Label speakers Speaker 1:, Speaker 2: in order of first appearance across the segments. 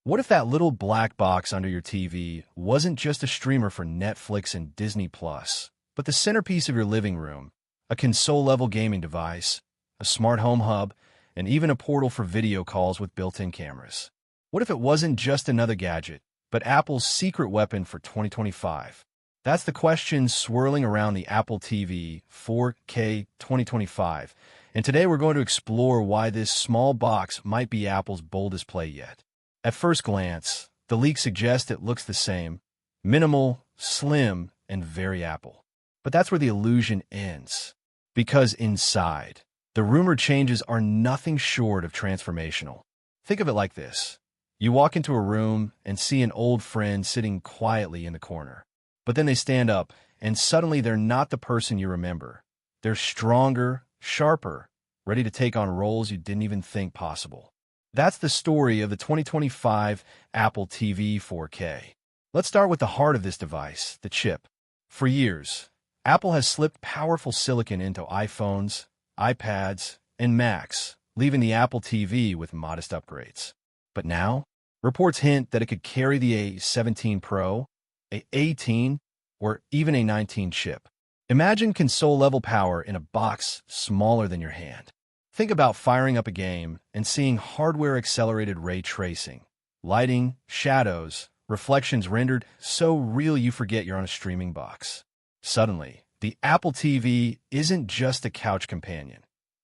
Speaker 1: What if that little black box under your TV wasn't just a streamer for Netflix and Disney Plus, but the centerpiece of your living room, a console-level gaming device, a smart home hub, and even a portal for video calls with built-in cameras? What if it wasn't just another gadget, but Apple's secret weapon for 2025? That's the question swirling around the Apple TV 4K 2025, and today we're going to explore why this small box might be Apple's boldest play yet. At first glance, the leaks suggest it looks the same: minimal, slim, and very Apple. But that's where the illusion ends. Because inside, the rumored changes are nothing short of transformational. Think of it like this. You walk into a room and see an old friend sitting quietly in the corner. But then they stand up, and suddenly they're not the person you remember. They're stronger, sharper, ready to take on roles you didn't even think possible. That's the story of the 2025 Apple TV 4K. Let's start with the heart of this device, the chip. For years, Apple has slipped powerful silicon into iPhones, iPads, and Macs, leaving the Apple TV with modest upgrades. But now, reports hint that it could carry the A17 Pro, a 18, or even a 19 chip. Imagine console-level power in a box smaller than your hand. Think about firing up a game and seeing hardware-accelerated ray tracing, lighting, shadows, reflections rendered so real you forget you're on a streaming box. Suddenly, the Apple TV isn't just a couch companion.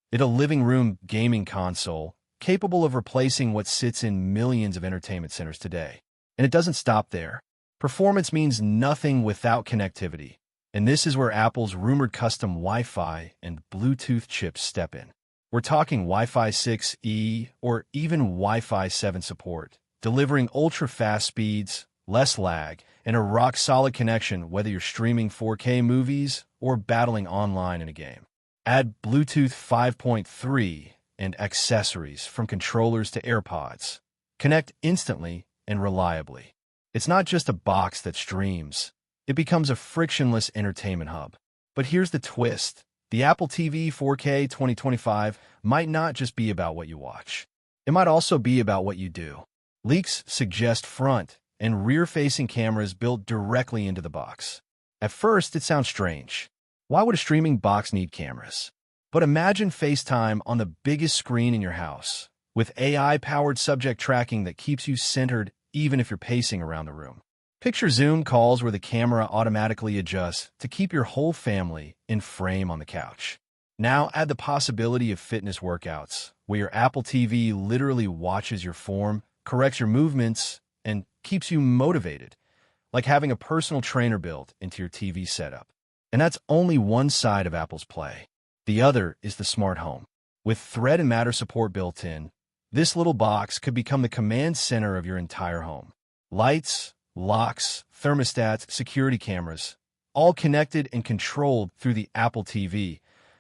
Speaker 1: It's a living room gaming console capable of replacing what sits in millions of entertainment centers today. And it doesn't stop there. Performance means nothing without connectivity, and this is where Apple's rumored custom Wi-Fi and Bluetooth chips step in. We're talking Wi-Fi 6E or even Wi-Fi 7 support, delivering ultra-fast speeds, less lag, and a rock-solid connection whether you're streaming 4K movies or battling online in a game. Add Bluetooth 5.3 and accessories from controllers to AirPods. Connect instantly and reliably. It's not just a box that streams. It becomes a frictionless entertainment hub. But here's the twist. The Apple TV 4K 2025 might not just be about what you watch. It might also be about what you do. Leaks suggest front and rear-facing cameras built directly into the box. At first, it sounds strange. Why would a streaming box need cameras? But imagine FaceTime on the biggest screen in your house, with AI-powered subject tracking that keeps you centered even if you're pacing around the room. Picture Zoom calls where the camera automatically adjusts to keep your whole family in frame on the couch. Now add the possibility of fitness workouts, where your Apple TV literally watches your form, corrects your movements, and keeps you motivated, like having a personal trainer built into your TV setup. And that's only one side of Apple's play. The other is the smart home. With Thread and Matter support built in, this little box could become the command center of your entire home. Lights, locks, thermostats, security cameras, all connected and controlled through the Apple TV,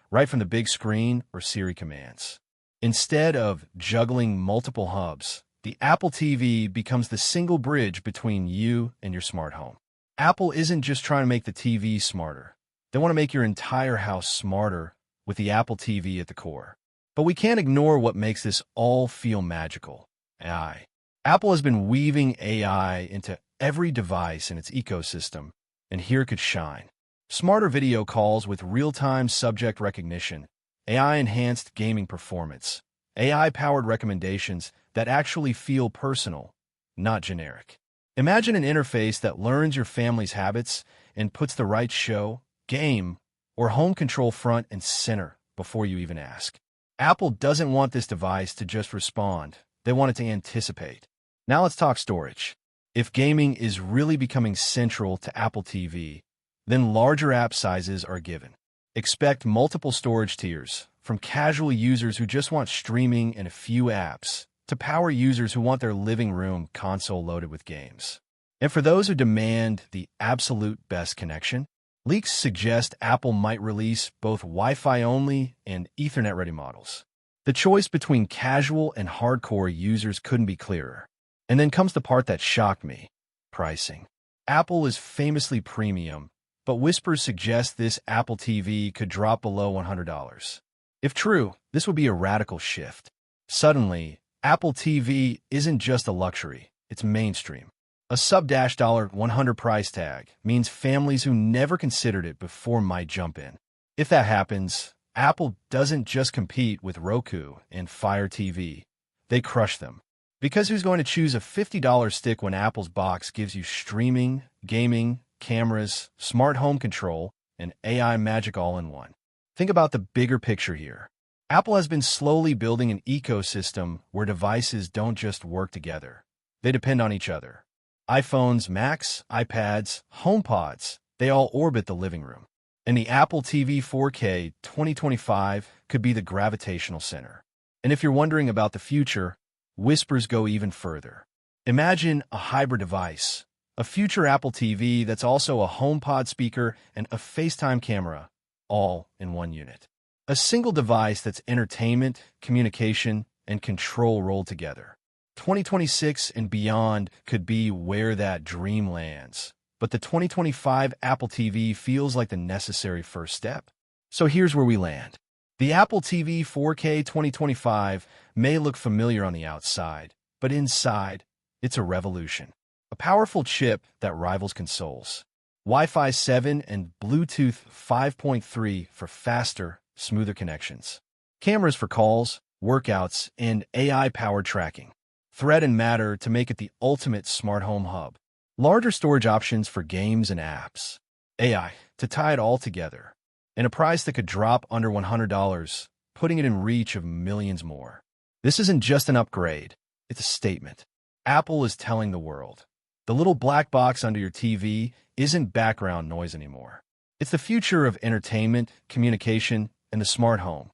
Speaker 1: right from the big screen or Siri commands. Instead of juggling multiple hubs, the Apple TV becomes the single bridge between you and your smart home. Apple isn't just trying to make the TV smarter. They want to make your entire house smarter with the Apple TV at the core. But we can't ignore what makes this all feel magical: AI. Apple has been weaving AI into every device in its ecosystem, and here it could shine. Smarter video calls with real-time subject recognition, AI-enhanced gaming performance, AI-powered recommendations that actually feel personal, not generic. Imagine an interface that learns your family's habits and puts the right show, game, or home control front and center before you even ask. Apple doesn't want this device to just respond. They want it to anticipate. Now let's talk storage. If gaming is really becoming central to Apple TV, then larger app sizes are given. Expect multiple storage tiers, from casual users who just want streaming and a few apps, to power users who want their living room console loaded with games. And for those who demand the absolute best connection, leaks suggest Apple might release both Wi-Fi only and Ethernet-ready models. The choice between casual and hardcore users couldn't be clearer. And then comes the part that shocked me: pricing. Apple is famously premium, but whispers suggest this Apple TV could drop below $100. If true, this would be a radical shift. Suddenly, Apple TV isn't just a luxury. it's mainstream. A sub-$100 price tag means families who never considered it before might jump in. If that happens, Apple doesn't just compete with Roku and Fire TV. They crush them. Because who's going to choose a $50 stick when Apple's box gives you streaming, gaming, cameras, smart home control, and AI magic all in one? Think about the bigger picture here. Apple has been slowly building an ecosystem where devices don't just work together. They depend on each other. iPhones, Macs, iPads, HomePods, they all orbit the living room. And the Apple TV 4K 2025 could be the gravitational center. And if you're wondering about the future, whispers go even further. Imagine a hybrid device, a future Apple TV that's also a HomePod speaker and a FaceTime camera, all in one unit. A single device that's entertainment, communication, and control rolled together. 2026 and beyond could be where that dream lands. But the 2025 Apple TV feels like the necessary first step. So here's where we land. The Apple TV 4K 2025 may look familiar on the outside, but inside, it's a revolution. A powerful chip that rivals consoles. Wi-Fi 7 and Bluetooth 5.3 for faster, smoother connections. Cameras for calls, workouts, and AI-powered tracking. Thread and Matter to make it the ultimate smart home hub. Larger storage options for games and apps. AI to tie it all together. And a price that could drop under $100, putting it in reach of millions more. This isn't just an upgrade, it's a statement. Apple is telling the world. The little black box under your TV isn't background noise anymore. It's the future of entertainment, communication, and the smart home,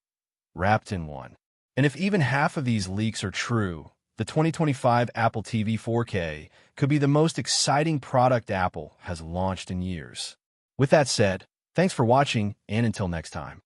Speaker 1: wrapped in one. And if even half of these leaks are true, the 2025 Apple TV 4K could be the most exciting product Apple has launched in years. With that said, thanks for watching, and until next time.